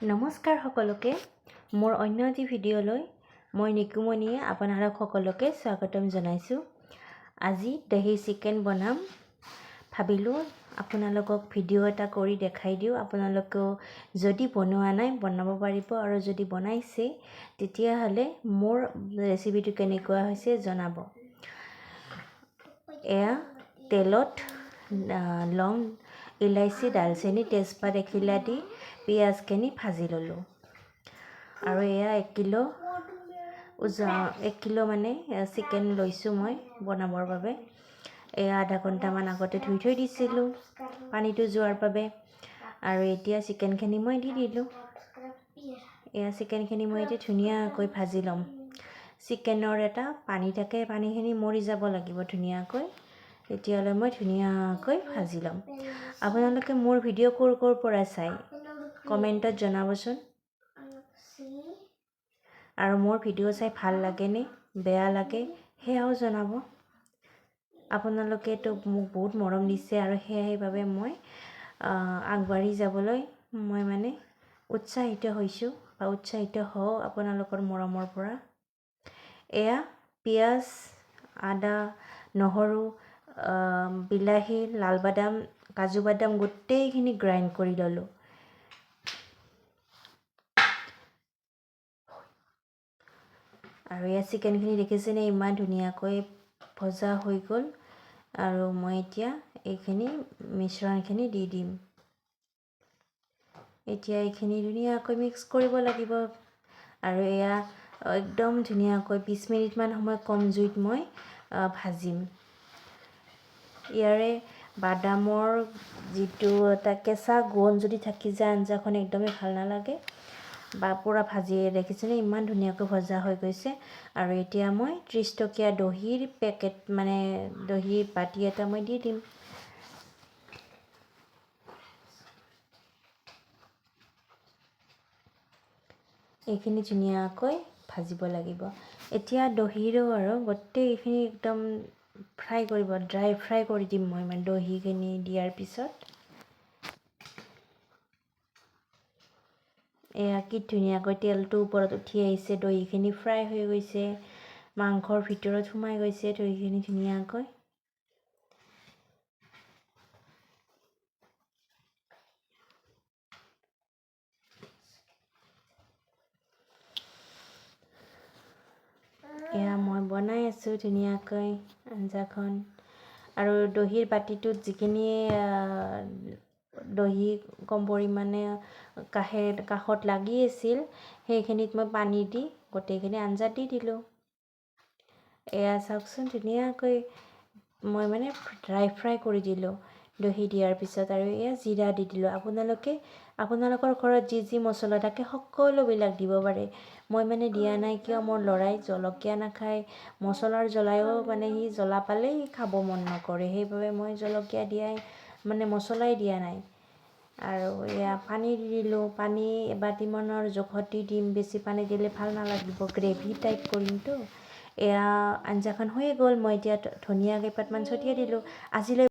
নমস্কাৰ সকলোকে মোৰ অন্য এটি ভিডিঅ'লৈ মই নিকুমণিয়ে আপোনালোক সকলোকে স্বাগতম জনাইছোঁ। আজি দহি চিকেন বনাম। ভাবিলোঁ আপোনালোকক ভিডিঅ' এটা কৰি দেখাই দিওঁ। আপোনালোকেও যদি বনোৱা নাই বনাব পাৰিব, আৰু যদি বনাইছে তেতিয়াহ'লে মোৰ ৰেচিপিটো কেনেকুৱা হৈছে জনাব। এয়া তেলত লং, ইলাইচি, দালচেনি, তেজপাত এখিলা দি পিঁয়াজখিনি ভাজি ল'লোঁ। আৰু এয়া 1 কিলো মানে চিকেন লৈছোঁ মই বনাবৰ বাবে। এয়া আধা ঘণ্টামান আগতে ধুই থৈ দিছিলোঁ পানীটো যোৱাৰ বাবে। আৰু এতিয়া চিকেনখিনি মই দি দিলোঁ। এয়া চিকেনখিনি মই এতিয়া ধুনীয়াকৈ ভাজি ল'ম। চিকেনৰ এটা পানী থাকে, পানীখিনি মৰি যাব লাগিব ধুনীয়াকৈ। তেতিয়ালৈ মই ধুনীয়াকৈ ভাজি ল'ম। আপোনালোকে মোৰ ভিডিঅ' ক'ৰ পৰা চাই কমেণ্টত জনাবচোন। আৰু মোৰ ভিডিঅ' চাই ভাল লাগেনে বেয়া লাগে সেয়াও জনাব। আপোনালোকেতো মোক বহুত মৰম দিছে, আৰু সেইবাবে মই আগবাঢ়ি যাবলৈ মই মানে উৎসাহিত হৈছোঁ, বা উৎসাহিত হওঁ আপোনালোকৰ মৰমৰ পৰা। এয়া পিঁয়াজ, আদা, নহৰু, বিলাহী, লাল বাদাম, কাজু বাদাম গোটেইখিনি গ্ৰাইণ্ড কৰি ল'লোঁ। আৰু এয়া চিকেনখিনি দেখিছেনে ইমান ধুনীয়াকৈ ভজা হৈ গ'ল। আৰু মই এতিয়া এইখিনি মিশ্ৰণখিনি দি দিম। এতিয়া এইখিনি ধুনীয়াকৈ মিক্স কৰিব লাগিব। আৰু এয়া একদম ধুনীয়াকৈ 20 মিনিটমান সময় কম জুইত মই ভাজিম। ইয়াৰে বাদামৰ যিটো এটা কেঁচা গোন্ধ যদি থাকি যায় আঞ্জাখন একদমেই ভাল নালাগে। বা পূৰা ভাজি দেখিছেনে ইমান ধুনীয়াকৈ ভজা হৈ গৈছে। আৰু এতিয়া মই 30 টকীয়া দহিৰ পেকেট মানে দহিৰ বাতি এটা মই দি দিম। এইখিনি ধুনীয়াকৈ ভাজিব লাগিব। এতিয়া দহিৰো আৰু গোটেইখিনি একদম ফ্ৰাই কৰিব, ড্ৰাই ফ্ৰাই কৰি দিম মই মানে দহিখিনি দিয়াৰ পিছত। এয়া কি ধুনীয়াকৈ তেলটো ওপৰত উঠি আহিছে, দহিখিনি ফ্ৰাই হৈ গৈছে, মাংসৰ ভিতৰত সোমাই গৈছে দহিখিনি ধুনীয়াকৈ। এয়া মই বনাই আছোঁ ধুনীয়াকৈ আঞ্জাখন। আৰু দহিৰ বাতিটোত যিখিনি দহি কম পৰিমাণে কাষত লাগি আছিল সেইখিনিত মই পানী দি গোটেইখিনি আঞ্জাত দি দিলোঁ। এয়া চাওকচোন ধুনীয়াকৈ মই মানে ড্ৰাই ফ্ৰাই কৰি দিলোঁ দহি দিয়াৰ পিছত। আৰু এয়া জিৰা দি দিলোঁ। আপোনালোকৰ ঘৰত যি যি মছলা থাকে সকলোবিলাক দিব পাৰে। মই মানে দিয়া নাই কিয়, মোৰ ল'ৰাই জলকীয়া নাখায়। মছলাৰ জ্বলায়ো মানে সি জ্বলা পালেই খাব মন নকৰে, সেইবাবে মই জলকীয়া মানে মছলাই দিয়া নাই। আৰু এয়া পানী দি দিলোঁ। পানী এবাটিমানৰ জোখত দি দিম, বেছি পানী দিলে ভাল নালাগিব, গ্ৰেভি টাইপ কৰিমতো। এয়া আঞ্জাখন হৈয়ে গ'ল। মই এতিয়া ধনিয়া কেইপাতমান ছটিয়াই দিলোঁ। আজিলৈ